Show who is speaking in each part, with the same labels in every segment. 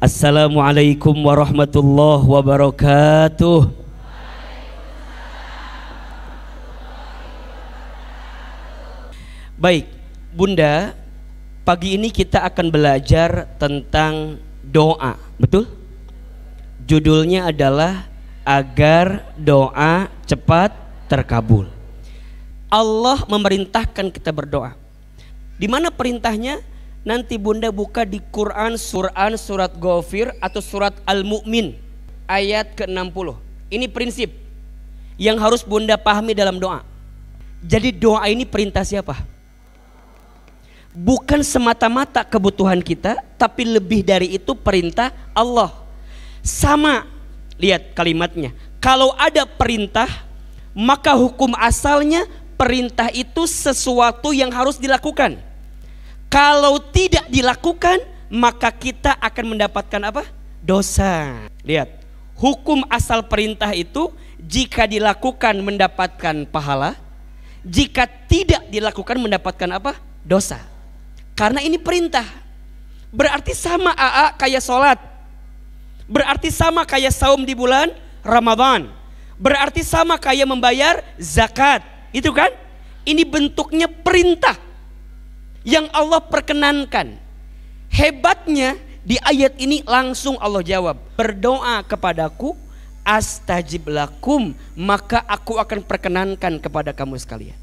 Speaker 1: Assalamualaikum warahmatullahi wabarakatuh. Baik, Bunda, pagi ini kita akan belajar tentang doa, betul? Judulnya adalah agar doa cepat terkabul. Allah memerintahkan kita berdoa. Di mana perintahnya? Nanti Bunda buka di Quran surat Ghafir atau surat Al-Mu'min ayat ke-60. Ini prinsip yang harus Bunda pahami dalam doa. Jadi doa ini perintah siapa? Bukan semata-mata kebutuhan kita, tapi lebih dari itu perintah Allah. Sama, lihat kalimatnya. Kalau ada perintah, maka hukum asalnya perintah itu sesuatu yang harus dilakukan. Kalau tidak dilakukan, maka kita akan mendapatkan apa? Dosa. Lihat, hukum asal perintah itu jika dilakukan mendapatkan pahala, jika tidak dilakukan mendapatkan apa? Dosa. Karena ini perintah. Berarti sama kayak sholat. Berarti sama kayak saum di bulan Ramadan. Berarti sama kayak membayar zakat. Itu kan? Ini bentuknya perintah yang Allah perkenankan. Hebatnya di ayat ini langsung Allah jawab, berdoa kepadaku astajib lakum, maka aku akan perkenankan kepada kamu sekalian.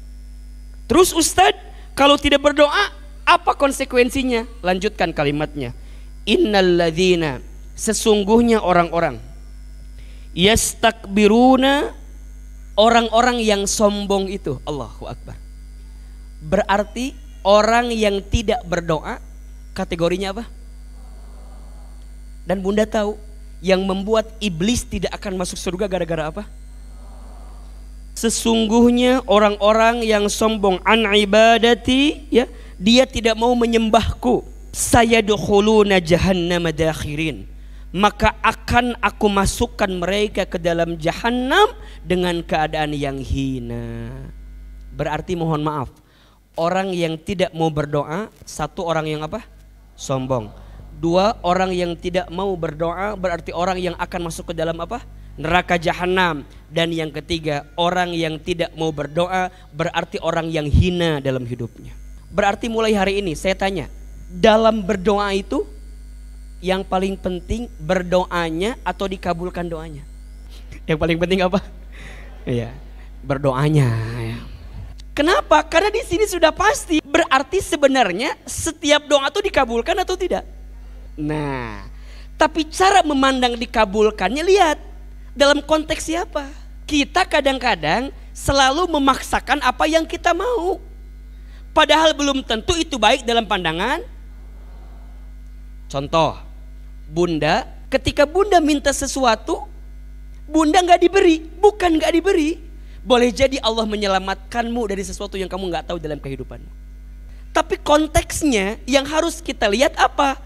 Speaker 1: Terus Ustadz, kalau tidak berdoa apa konsekuensinya? Lanjutkan kalimatnya, innalladzina, sesungguhnya orang-orang, yastakbiruna, orang-orang yang sombong itu, Allahu Akbar. Berarti orang yang tidak berdoa kategorinya apa? Dan Bunda tahu yang membuat iblis tidak akan masuk surga gara-gara apa? Sesungguhnya orang-orang yang sombong an ibadati, ya, dia tidak mau menyembahku, sayadkhuluna jahannama dakhirin, maka akan aku masukkan mereka ke dalam jahanam dengan keadaan yang hina. Berarti mohon maaf, orang yang tidak mau berdoa, satu orang yang apa? Sombong. Dua, orang yang tidak mau berdoa berarti orang yang akan masuk ke dalam apa? Neraka jahanam. Dan yang ketiga, orang yang tidak mau berdoa berarti orang yang hina dalam hidupnya. Berarti mulai hari ini saya tanya, dalam berdoa itu yang paling penting berdoanya atau dikabulkan doanya? Yang paling penting apa? Iya, berdoanya ya. Kenapa? Karena di sini sudah pasti. Berarti sebenarnya setiap doa itu dikabulkan atau tidak? Nah, tapi cara memandang dikabulkannya lihat dalam konteks siapa. Kita kadang-kadang selalu memaksakan apa yang kita mau. Padahal belum tentu itu baik dalam pandangan. Contoh, Bunda, ketika Bunda minta sesuatu, Bunda nggak diberi, bukan nggak diberi. Boleh jadi Allah menyelamatkanmu dari sesuatu yang kamu nggak tahu dalam kehidupanmu. Tapi konteksnya yang harus kita lihat apa?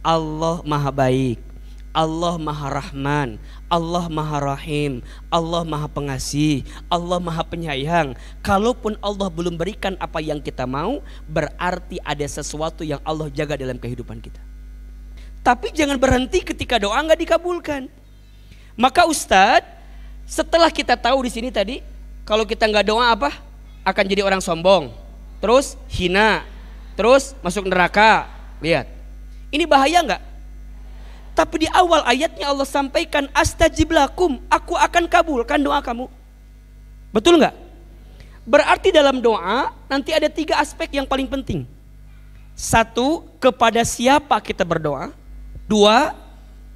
Speaker 1: Allah maha baik, Allah maha rahman, Allah maha rahim, Allah maha pengasih, Allah maha penyayang. Kalaupun Allah belum berikan apa yang kita mau, berarti ada sesuatu yang Allah jaga dalam kehidupan kita. Tapi jangan berhenti ketika doa nggak dikabulkan. Maka Ustadz, setelah kita tahu di sini tadi, kalau kita nggak doa apa? Akan jadi orang sombong, terus hina, terus masuk neraka. Lihat, ini bahaya nggak? Tapi di awal ayatnya Allah sampaikan astajib lakum, aku akan kabulkan doa kamu. Betul nggak? Berarti dalam doa nanti ada 3 aspek yang paling penting. 1, kepada siapa kita berdoa. 2,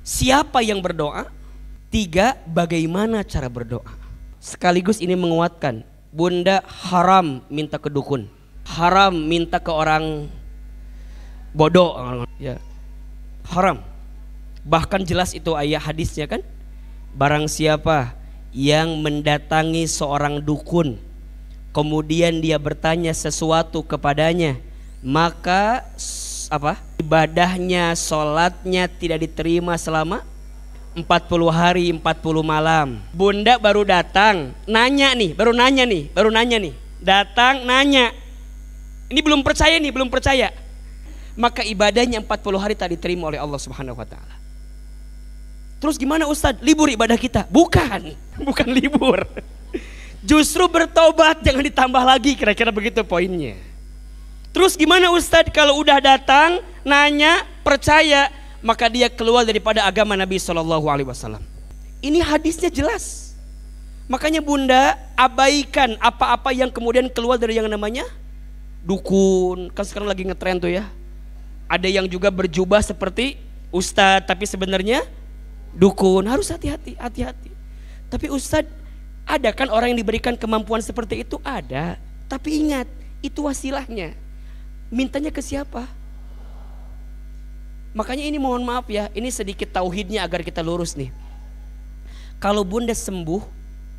Speaker 1: siapa yang berdoa. 3, bagaimana cara berdoa. Sekaligus ini menguatkan, Bunda haram minta ke dukun, haram minta ke orang bodoh, ya, haram. Bahkan jelas itu ayat hadisnya kan, barang siapa yang mendatangi seorang dukun, kemudian dia bertanya sesuatu kepadanya, maka apa? Ibadahnya, sholatnya tidak diterima selama 40 hari 40 malam. Bunda baru datang, nanya nih, baru nanya nih, datang nanya. Ini belum percaya nih, belum percaya. Maka ibadahnya 40 hari tak diterima oleh Allah Subhanahu wa taala. Terus gimana Ustadz? Libur ibadah kita? Bukan, bukan libur. Justru bertobat, jangan ditambah lagi, kira-kira begitu poinnya. Terus gimana Ustadz kalau udah datang, nanya, percaya, maka dia keluar daripada agama Nabi SAW. Ini hadisnya jelas. Makanya Bunda abaikan apa-apa yang kemudian keluar dari yang namanya dukun. Kan sekarang lagi ngetren tuh ya. Ada yang juga berjubah seperti Ustadz tapi sebenarnya dukun. Harus hati-hati, hati-hati. Tapi Ustadz, ada kan orang yang diberikan kemampuan seperti itu? Ada. Tapi ingat, itu wasilahnya. Mintanya ke siapa? Makanya ini mohon maaf ya, ini sedikit tauhidnya agar kita lurus nih. Kalau Bunda sembuh,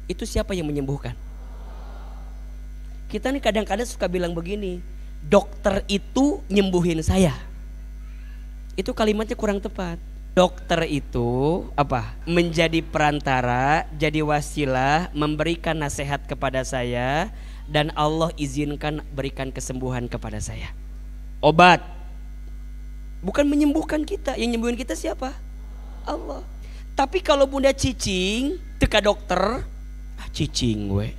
Speaker 1: itu siapa yang menyembuhkan? Kita nih kadang-kadang suka bilang begini, dokter itu nyembuhin saya. Itu kalimatnya kurang tepat. Dokter itu apa? Menjadi perantara, jadi wasilah, memberikan nasihat kepada saya, dan Allah izinkan berikan kesembuhan kepada saya. Obat bukan menyembuhkan kita, yang menyembuhkan kita siapa? Allah. Tapi kalau Bunda cicing, teka dokter, cicing gue.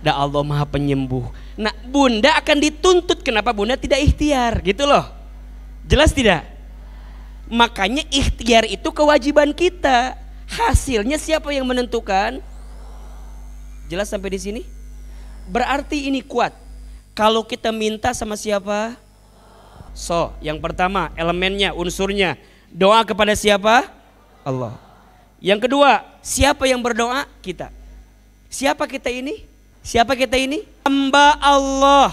Speaker 1: Dah Allah Maha Penyembuh. Nah, Bunda akan dituntut kenapa Bunda tidak ikhtiar, gitu loh. Jelas tidak? Makanya ikhtiar itu kewajiban kita. Hasilnya siapa yang menentukan? Jelas sampai di sini? Berarti ini kuat. Kalau kita minta sama siapa? So, yang pertama elemennya, unsurnya, doa kepada siapa? Allah. Yang kedua, siapa yang berdoa? Kita. Siapa kita ini? Siapa kita ini? Hamba Allah.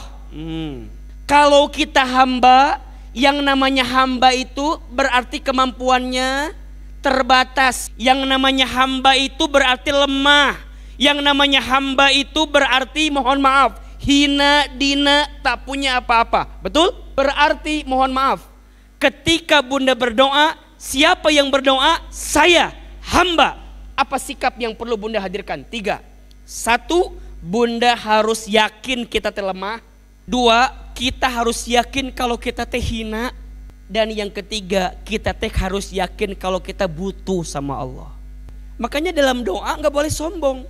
Speaker 1: Kalau kita hamba, yang namanya hamba itu berarti kemampuannya terbatas. Yang namanya hamba itu berarti lemah. Yang namanya hamba itu berarti mohon maaf, hina dina, tak punya apa-apa. Betul? Berarti mohon maaf, ketika Bunda berdoa, siapa yang berdoa? Saya, hamba. Apa sikap yang perlu Bunda hadirkan? 3. 1, Bunda harus yakin kita lemah. 2, kita harus yakin kalau kita hina. Dan yang ketiga, kita harus yakin kalau kita butuh sama Allah. Makanya dalam doa nggak boleh sombong.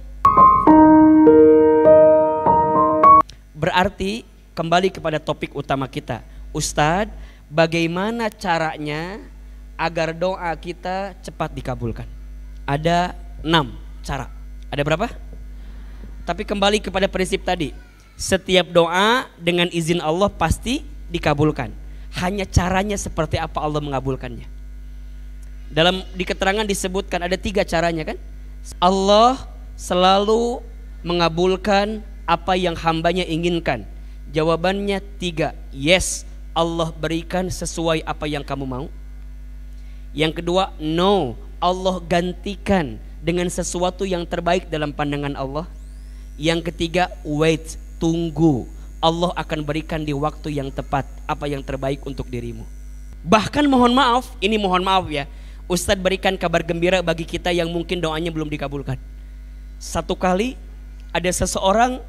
Speaker 1: Berarti kembali kepada topik utama kita, Ustadz, bagaimana caranya agar doa kita cepat dikabulkan? Ada 6 cara. Ada berapa? Tapi kembali kepada prinsip tadi, setiap doa dengan izin Allah pasti dikabulkan. Hanya caranya seperti apa Allah mengabulkannya. Di keterangan disebutkan ada 3 caranya kan? Allah selalu mengabulkan apa yang hambanya inginkan. Jawabannya 3. Yes, Allah berikan sesuai apa yang kamu mau. Yang kedua, no, Allah gantikan dengan sesuatu yang terbaik dalam pandangan Allah. Yang ketiga, wait, tunggu, Allah akan berikan di waktu yang tepat apa yang terbaik untuk dirimu. Bahkan mohon maaf, ini mohon maaf ya, Ustadz berikan kabar gembira bagi kita yang mungkin doanya belum dikabulkan. Satu kali ada seseorang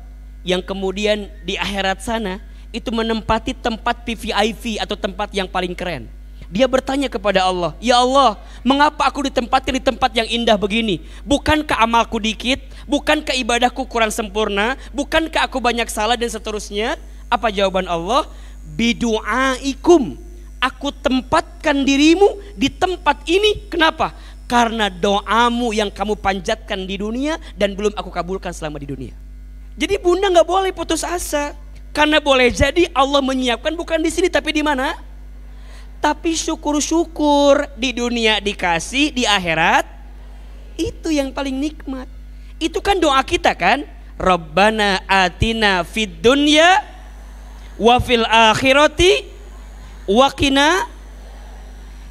Speaker 1: yang kemudian di akhirat sana itu menempati tempat VIP atau tempat yang paling keren. Dia bertanya kepada Allah, ya Allah, mengapa aku ditempati di tempat yang indah begini? Bukankah amalku dikit? Bukankah ibadahku kurang sempurna? Bukankah aku banyak salah dan seterusnya? Apa jawaban Allah? Bidu'aikum, aku tempatkan dirimu di tempat ini. Kenapa? Karena doamu yang kamu panjatkan di dunia dan belum aku kabulkan selama di dunia. Jadi Bunda nggak boleh putus asa, karena boleh jadi Allah menyiapkan bukan di sini tapi di mana? Tapi syukur-syukur di dunia dikasih, di akhirat itu yang paling nikmat. Itu kan doa kita kan? Rabbana atina fid dunya wa fil akhirati wa qina.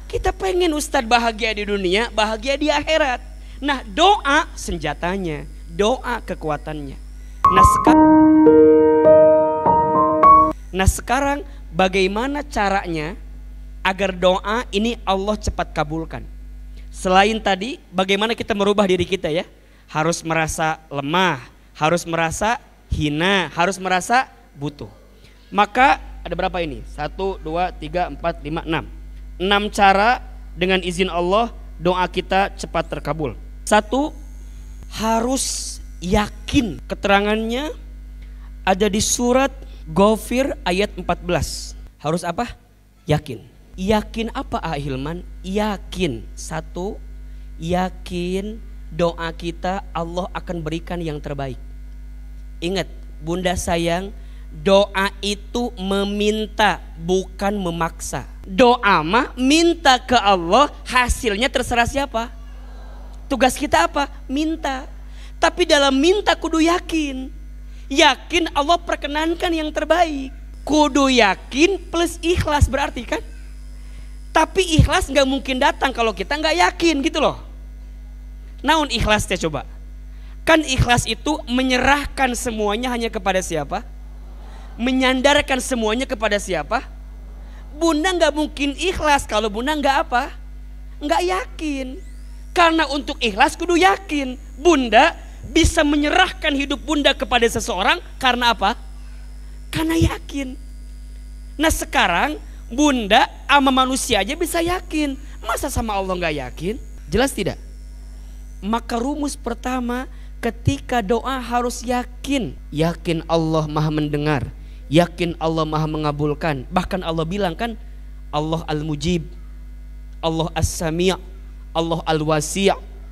Speaker 1: Kita pengen Ustadz bahagia di dunia, bahagia di akhirat. Nah, doa senjatanya, doa kekuatannya. Nah sekarang bagaimana caranya agar doa ini Allah cepat kabulkan? Selain tadi, bagaimana kita merubah diri kita ya? Harus merasa lemah, harus merasa hina, harus merasa butuh. Maka ada berapa ini? 1, 2, 3, 4, 5, 6. 6 cara dengan izin Allah doa kita cepat terkabul? Satu, harus yakin. Keterangannya ada di surat Ghafir ayat 14. Harus apa? Yakin. Yakin apa Hilman? Yakin. Satu, yakin doa kita Allah akan berikan yang terbaik. Ingat, Bunda sayang, doa itu meminta, bukan memaksa. Doa mah minta ke Allah, hasilnya terserah siapa? Tugas kita apa? Minta. Tapi dalam minta kudu yakin. Yakin Allah perkenankan yang terbaik. Kudu yakin plus ikhlas berarti kan. Tapi ikhlas gak mungkin datang kalau kita gak yakin gitu loh. Naon ikhlasnya coba? Kan ikhlas itu menyerahkan semuanya hanya kepada siapa? Menyandarkan semuanya kepada siapa? Bunda gak mungkin ikhlas kalau bunda gak apa? Gak yakin. Karena untuk ikhlas kudu yakin. Bunda bisa menyerahkan hidup bunda kepada seseorang karena apa? Karena yakin. Nah sekarang bunda sama manusia aja bisa yakin, masa sama Allah gak yakin? Jelas tidak? Maka rumus pertama ketika doa harus yakin. Yakin Allah maha mendengar, yakin Allah maha mengabulkan. Bahkan Allah bilang kan, Allah al-mujib, Allah as-sami', Allah al-wasi'.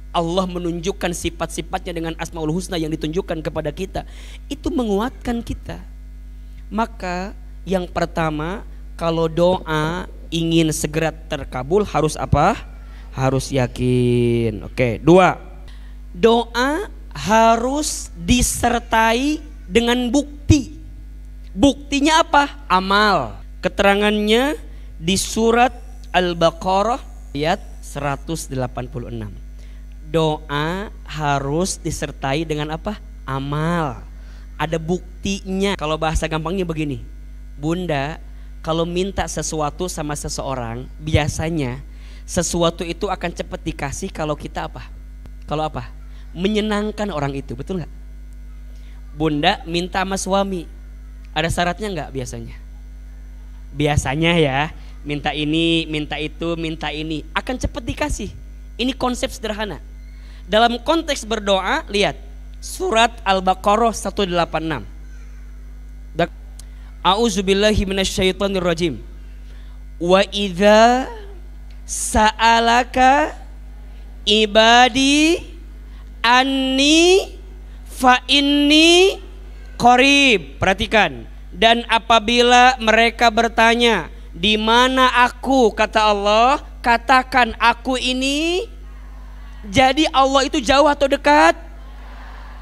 Speaker 1: Allah menunjukkan sifat-sifatnya dengan Asmaul Husna yang ditunjukkan kepada kita. Itu menguatkan kita. Maka yang pertama, kalau doa ingin segera terkabul harus apa? Harus yakin. Oke, dua, doa harus disertai dengan bukti. Buktinya apa? Amal. Keterangannya di surat Al-Baqarah ayat 186. Doa harus disertai dengan apa? Amal. Ada buktinya. Kalau bahasa gampangnya begini, bunda kalau minta sesuatu sama seseorang, biasanya sesuatu itu akan cepat dikasih kalau kita apa? Kalau apa? Menyenangkan orang itu, betul nggak? Bunda minta sama suami, ada syaratnya nggak biasanya? Biasanya ya, minta ini, minta itu, minta ini, akan cepat dikasih. Ini konsep sederhana. Dalam konteks berdoa, lihat surat Al-Baqarah 186. A'udzubillahi minasyaitonirrajim. Wa idza sa'alaka ibadi anni fa inni qarib. Perhatikan. Dan apabila mereka bertanya, di mana aku, kata Allah, katakan aku ini. Jadi Allah itu jauh atau dekat?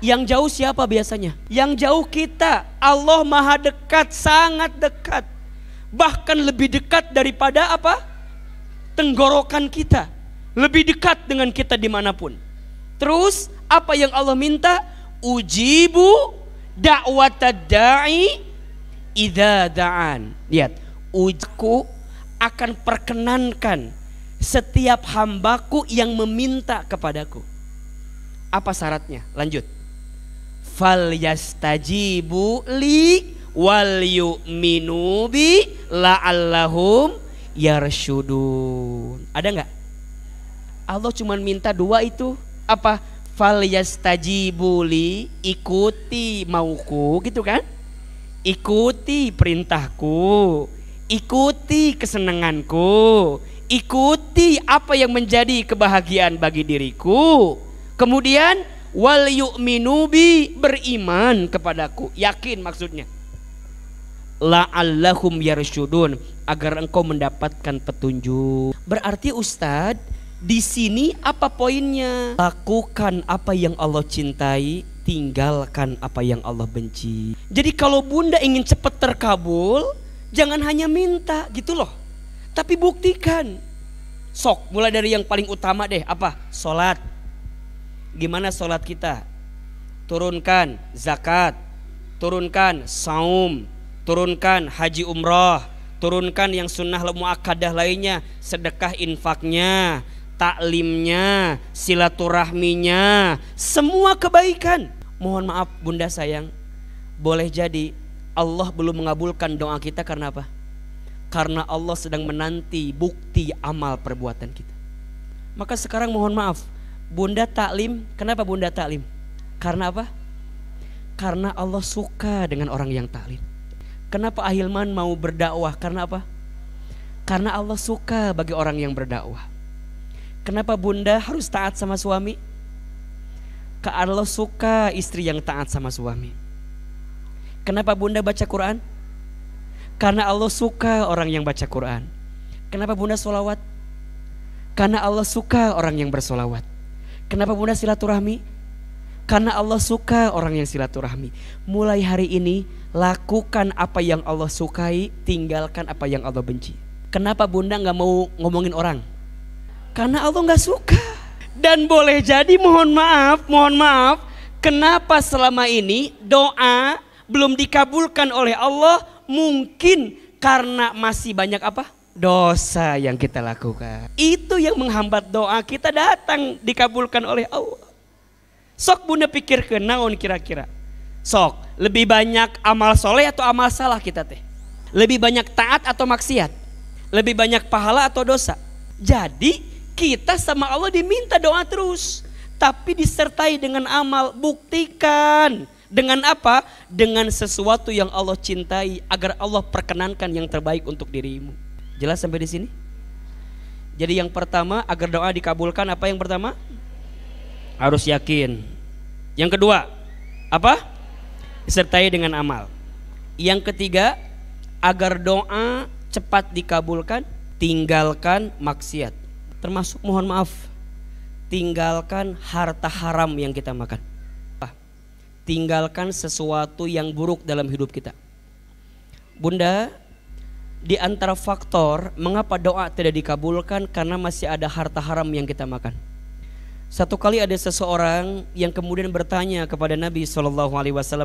Speaker 1: Yang jauh siapa biasanya? Yang jauh kita. Allah maha dekat, sangat dekat. Bahkan lebih dekat daripada apa? Tenggorokan kita. Lebih dekat dengan kita dimanapun. Terus apa yang Allah minta? Ujibu da'watad da'i idza da'an. Lihat, ujku akan perkenankan setiap hambaku yang meminta kepadaku. Apa syaratnya? Lanjut. Fal yastajibu li wal yu'minu bi la'allahum yarsyudun. Ada nggak? Allah cuma minta dua itu. Apa? Fal yastajibu li, ikuti mauku, gitu kan? Ikuti perintahku, ikuti kesenanganku, ikuti apa yang menjadi kebahagiaan bagi diriku. Kemudian wal yu'minu bi, beriman kepadaku, yakin maksudnya. La'allahum yarsyudun, agar engkau mendapatkan petunjuk. Berarti Ustadz, di sini apa poinnya? Lakukan apa yang Allah cintai, tinggalkan apa yang Allah benci. Jadi kalau bunda ingin cepat terkabul, jangan hanya minta gitu loh, tapi buktikan. Sok, mulai dari yang paling utama deh, apa? Sholat. Gimana sholat kita? Turunkan zakat, turunkan saum, turunkan haji umroh, turunkan yang sunnah muakkadah lainnya, sedekah infaknya, taklimnya, silaturahminya, semua kebaikan. Mohon maaf bunda sayang, boleh jadi Allah belum mengabulkan doa kita karena apa? Karena Allah sedang menanti bukti amal perbuatan kita. Maka sekarang mohon maaf, Bunda taklim, kenapa Bunda taklim? Karena apa? Karena Allah suka dengan orang yang taklim. Kenapa Ahilman mau berdakwah? Karena apa? Karena Allah suka bagi orang yang berdakwah. Kenapa Bunda harus taat sama suami? Karena Allah suka istri yang taat sama suami. Kenapa Bunda baca Quran? Karena Allah suka orang yang baca Quran. Kenapa Bunda sholawat? Karena Allah suka orang yang bersolawat. Kenapa Bunda silaturahmi? Karena Allah suka orang yang silaturahmi. Mulai hari ini lakukan apa yang Allah sukai, tinggalkan apa yang Allah benci. Kenapa Bunda gak mau ngomongin orang? Karena Allah gak suka. Dan boleh jadi mohon maaf, kenapa selama ini doa belum dikabulkan oleh Allah? Mungkin karena masih banyak apa? Dosa yang kita lakukan. Itu yang menghambat doa kita datang dikabulkan oleh Allah. Sok Bunda pikirkeun naon kira-kira? Sok, lebih banyak amal soleh atau amal salah kita teh? Lebih banyak taat atau maksiat? Lebih banyak pahala atau dosa? Jadi kita sama Allah diminta doa terus, tapi disertai dengan amal. Buktikan dengan apa? Dengan sesuatu yang Allah cintai, agar Allah perkenankan yang terbaik untuk dirimu. Jelas sampai di sini? Jadi yang pertama, agar doa dikabulkan, apa yang pertama? Harus yakin. Yang kedua, apa? Disertai dengan amal. Yang ketiga, agar doa cepat dikabulkan, tinggalkan maksiat. Termasuk mohon maaf, tinggalkan harta haram yang kita makan. Tinggalkan sesuatu yang buruk dalam hidup kita. Bunda, di antara faktor mengapa doa tidak dikabulkan karena masih ada harta haram yang kita makan. Satu kali ada seseorang yang kemudian bertanya kepada Nabi SAW,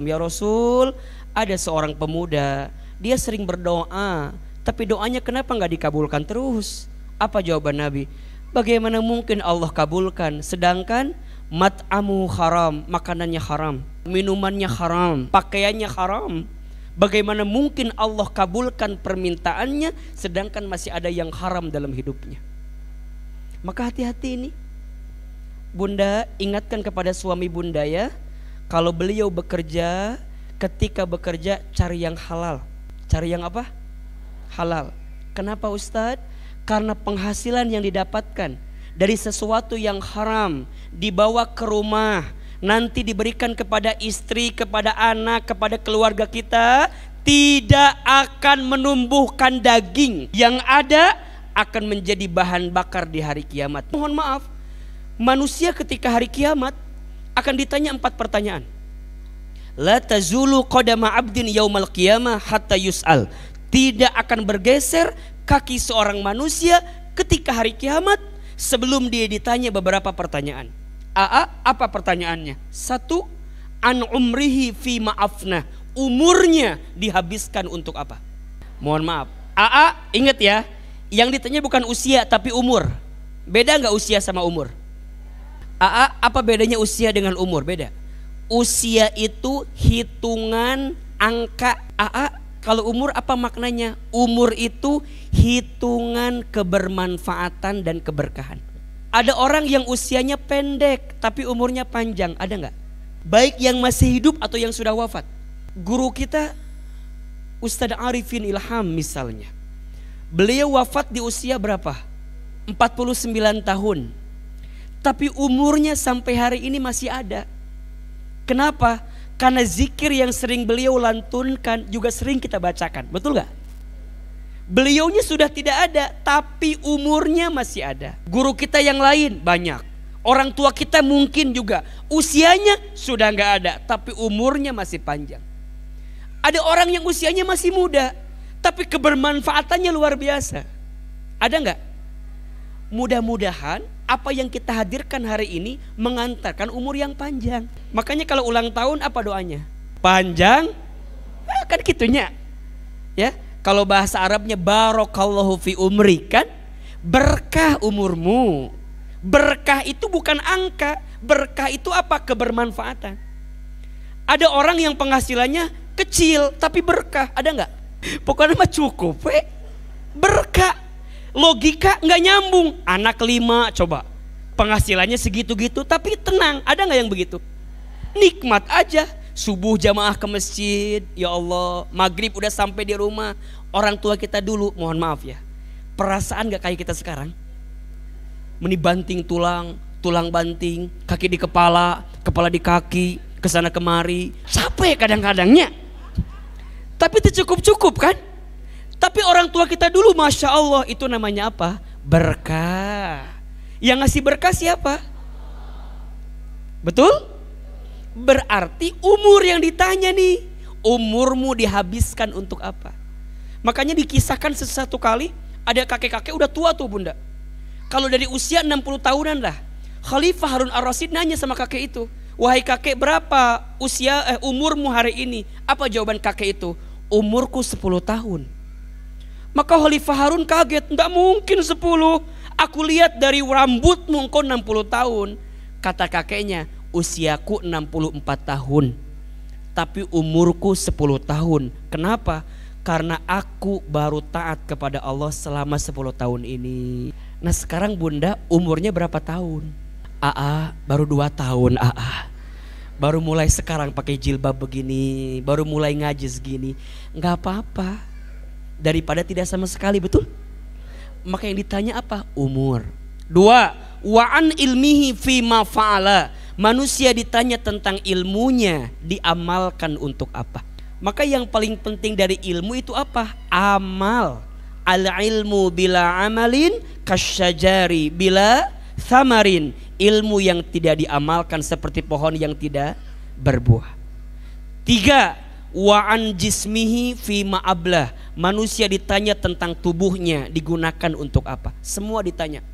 Speaker 1: ya Rasul, ada seorang pemuda, dia sering berdoa, tapi doanya kenapa nggak dikabulkan terus? Apa jawaban Nabi? Bagaimana mungkin Allah kabulkan sedangkan mat'amu haram, makanannya haram, minumannya haram, pakaiannya haram. Bagaimana mungkin Allah kabulkan permintaannya sedangkan masih ada yang haram dalam hidupnya? Maka hati-hati ini. Bunda ingatkan kepada suami Bunda ya, kalau beliau bekerja, ketika bekerja cari yang halal. Cari yang apa? Halal. Kenapa Ustadz? Karena penghasilan yang didapatkan dari sesuatu yang haram dibawa ke rumah, nanti diberikan kepada istri, kepada anak, kepada keluarga kita, tidak akan menumbuhkan daging. Yang ada akan menjadi bahan bakar di hari kiamat. Mohon maaf, manusia ketika hari kiamat akan ditanya 4 pertanyaan. La tazulu qadama abdin yaumal qiyamah hatta yus'al. Tidak akan bergeser kaki seorang manusia ketika hari kiamat sebelum dia ditanya beberapa pertanyaan. Apa pertanyaannya? 1, an umrihi fi ma'afna. Umurnya dihabiskan untuk apa? Mohon maaf, ingat ya, yang ditanya bukan usia tapi umur. Beda nggak usia sama umur? Apa bedanya usia dengan umur? Beda. Usia itu hitungan angka. Kalau umur apa maknanya? Umur itu hitungan kebermanfaatan dan keberkahan. Ada orang yang usianya pendek tapi umurnya panjang, ada nggak? Baik yang masih hidup atau yang sudah wafat. Guru kita Ustadz Arifin Ilham misalnya, beliau wafat di usia berapa? 49 tahun. Tapi umurnya sampai hari ini masih ada. Kenapa? Karena zikir yang sering beliau lantunkan juga sering kita bacakan. Betul gak? Beliaunya sudah tidak ada, tapi umurnya masih ada. Guru kita yang lain banyak. Orang tua kita mungkin juga usianya sudah gak ada, tapi umurnya masih panjang. Ada orang yang usianya masih muda, tapi kebermanfaatannya luar biasa. Ada gak? Mudah-mudahan apa yang kita hadirkan hari ini mengantarkan umur yang panjang. Makanya kalau ulang tahun apa doanya? Panjang, kan gitunya. Ya, kalau bahasa Arabnya barakallahu fi umri, kan berkah umurmu. Berkah itu bukan angka, berkah itu apa? Kebermanfaatan. Ada orang yang penghasilannya kecil tapi berkah, ada nggak? Pokoknya mah cukup, berkah. Logika nggak nyambung. Anak 5 coba, penghasilannya segitu-gitu, tapi tenang. Ada nggak yang begitu? Nikmat aja. Subuh jamaah ke masjid, ya Allah. Maghrib udah sampai di rumah. Orang tua kita dulu, mohon maaf ya, perasaan gak kayak kita sekarang. Menibanting tulang, tulang banting, kaki di kepala, kepala di kaki, kesana kemari, capek kadang-kadangnya. Tapi itu cukup-cukup kan? Tapi orang tua kita dulu, Masya Allah, itu namanya apa? Berkah. Yang ngasih berkah siapa? Betul? Berarti umur yang ditanya nih, umurmu dihabiskan untuk apa? Makanya dikisahkan sesuatu kali, ada kakek-kakek udah tua tuh bunda. Kalau dari usia 60 tahunan lah, Khalifah Harun Ar-Rasyid nanya sama kakek itu, wahai kakek, berapa umurmu hari ini? Apa jawaban kakek itu? Umurku 10 tahun. Maka Khalifah Harun kaget, enggak mungkin 10. Aku lihat dari rambutmu engkau 60 tahun. Kata kakeknya, usiaku 64 tahun, tapi umurku 10 tahun. Kenapa? Karena aku baru taat kepada Allah selama 10 tahun ini. Nah sekarang bunda umurnya berapa tahun? Baru 2 tahun. Baru mulai sekarang pakai jilbab begini, baru mulai ngaji segini. Nggak apa-apa, daripada tidak sama sekali, betul? Maka yang ditanya apa? Umur. 2. Wa'an ilmihi fima fa'ala. Manusia ditanya tentang ilmunya, diamalkan untuk apa? Maka yang paling penting dari ilmu itu apa? Amal. Al ilmu bila amalin kasyajari bila thamarin. Ilmu yang tidak diamalkan seperti pohon yang tidak berbuah. 3. Wa'an jismihi fima ablah. Manusia ditanya tentang tubuhnya, digunakan untuk apa? Semua ditanya.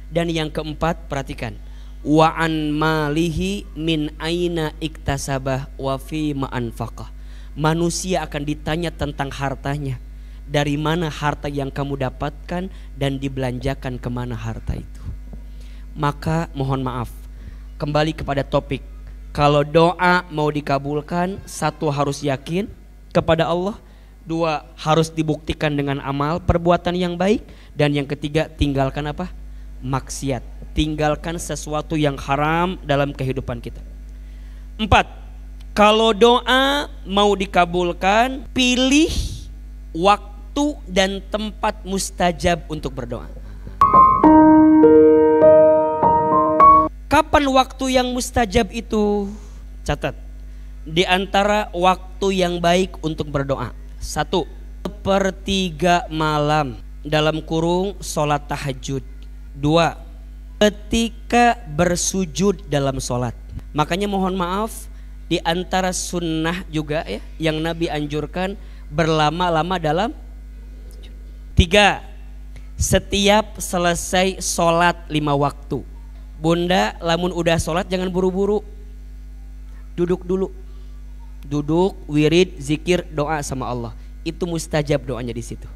Speaker 1: Dan yang keempat, perhatikan, wa an malihi min aina iktasabah wa fi ma anfaqah. Manusia akan ditanya tentang hartanya, dari mana harta yang kamu dapatkan dan dibelanjakan kemana harta itu. Maka mohon maaf, kembali kepada topik, kalau doa mau dikabulkan, 1 harus yakin kepada Allah, 2 harus dibuktikan dengan amal perbuatan yang baik, dan yang ketiga tinggalkan apa? Maksiat, tinggalkan sesuatu yang haram dalam kehidupan kita. 4. Kalau doa mau dikabulkan, pilih waktu dan tempat mustajab untuk berdoa. Kapan waktu yang mustajab itu? Catat, di antara waktu yang baik untuk berdoa, 1. 1/3 malam dalam kurung sholat tahajud. 2. Ketika bersujud dalam sholat. Makanya mohon maaf, di antara sunnah juga ya yang Nabi anjurkan, berlama-lama dalam. 3. Setiap selesai sholat 5 waktu. Bunda, lamun udah sholat jangan buru-buru, duduk dulu. Duduk, wirid, zikir, doa sama Allah. Itu mustajab doanya di situ.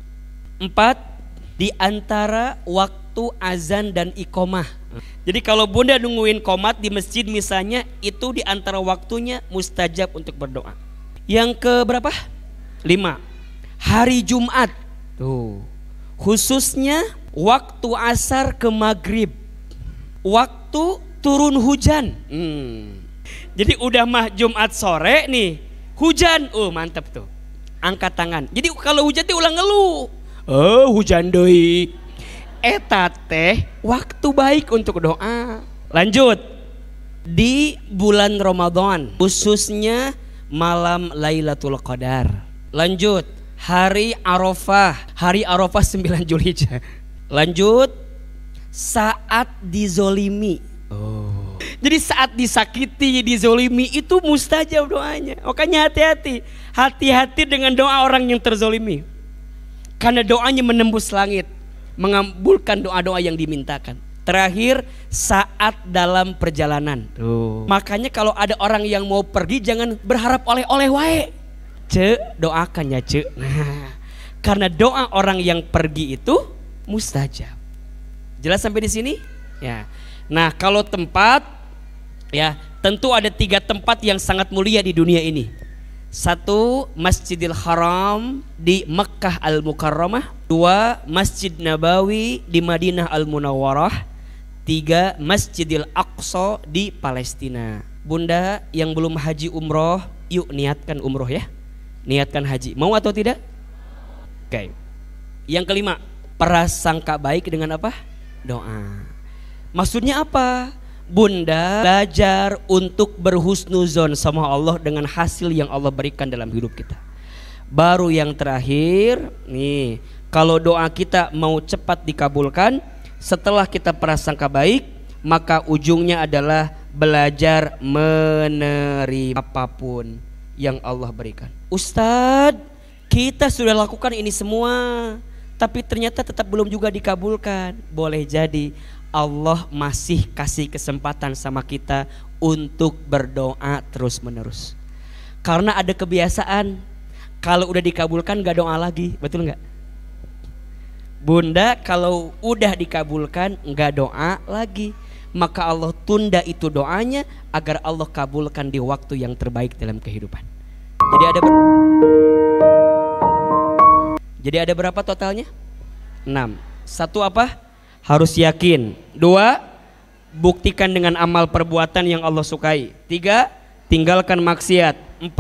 Speaker 1: 4. Di antara waktu azan dan iqomah. Jadi kalau bunda nungguin qomat di masjid misalnya, itu di antara waktunya mustajab untuk berdoa. Yang ke berapa? 5. Hari Jumat. Tuh. Khususnya waktu asar ke maghrib. Waktu turun hujan. Jadi udah mah Jumat sore nih, hujan. Mantep tuh. Angkat tangan. Jadi kalau hujan tuh ulang ngeluh. Hujan deui. Eta teh waktu baik untuk doa. Lanjut. Di bulan Ramadan, khususnya malam Lailatul Qadar. Lanjut. Hari Arafah. Hari Arafah 9 Zulhijjah. Lanjut. Saat dizolimi. Jadi saat disakiti, dizolimi, itu mustajab doanya. Makanya hati-hati. Hati-hati dengan doa orang yang terzolimi. Karena doanya menembus langit, mengabulkan doa-doa yang dimintakan. Terakhir, saat dalam perjalanan. Makanya kalau ada orang yang mau pergi, jangan berharap oleh-oleh wae. Doakan ya Nah, karena doa orang yang pergi itu mustajab. Jelas sampai di sini? Ya. Nah, kalau tempat, ya tentu ada 3 tempat yang sangat mulia di dunia ini. 1. Masjidil Haram di Mekkah Al-Mukarramah. 2. Masjid Nabawi di Madinah Al-Munawwarah. 3, Masjidil Aqsa di Palestina. Bunda yang belum haji umroh, yuk niatkan umroh ya. Niatkan haji, mau atau tidak? Oke. Yang kelima, prasangka baik dengan apa? Doa. Maksudnya apa? Bunda belajar untuk berhusnuzon sama Allah dengan hasil yang Allah berikan dalam hidup kita. Baru yang terakhir nih, kalau doa kita mau cepat dikabulkan, setelah kita prasangka baik, maka ujungnya adalah belajar menerima apapun yang Allah berikan. Ustadz, kita sudah lakukan ini semua, tapi ternyata tetap belum juga dikabulkan. Boleh jadi Allah masih kasih kesempatan sama kita untuk berdoa terus menerus. Karena ada kebiasaan, kalau udah dikabulkan gak doa lagi, betul gak? Bunda kalau udah dikabulkan gak doa lagi, maka Allah tunda itu doanya agar Allah kabulkan di waktu yang terbaik dalam kehidupan. Jadi ada berapa totalnya? 6. 1 apa? Harus yakin. 2, buktikan dengan amal perbuatan yang Allah sukai. 3, tinggalkan maksiat. 4,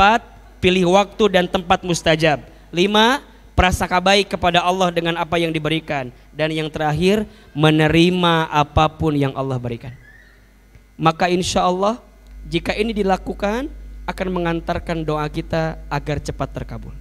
Speaker 1: pilih waktu dan tempat mustajab. 5, prasangka baik kepada Allah dengan apa yang diberikan. Dan yang terakhir, menerima apapun yang Allah berikan. Maka insya Allah jika ini dilakukan akan mengantarkan doa kita agar cepat terkabul.